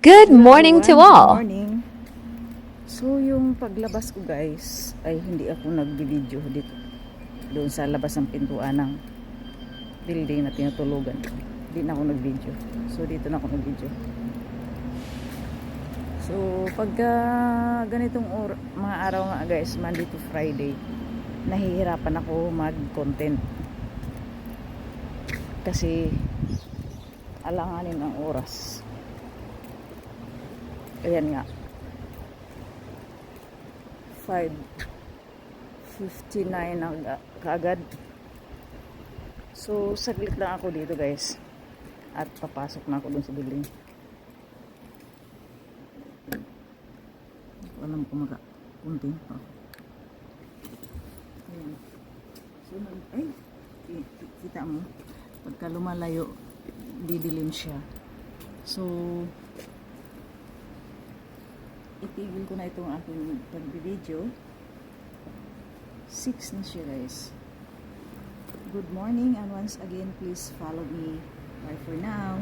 Good morning to all. Good morning. So yung paglabas ko guys ay hindi ako nag-video dito doon sa labas ng pintuan ng building na tinutulugan ko. Hindi na ako nag-video. So dito na ako nag-video. So pagka ganitong mga araw nga guys, Monday to Friday, nahihirapan ako mag-content. Kasi alanganin ang oras. Ayan nga. 5:59 na kaagad. So saglit lang ako dito guys. At papasok na ako dun sa building. Hindi ko alam kung makapuntin pa. Ayan. So ay, kita mo. Pagka lumalayo, didilim siya. So itigil ko na itong aking pag-video. 6 na siya guys. Good morning, and once again please follow me. Bye for now.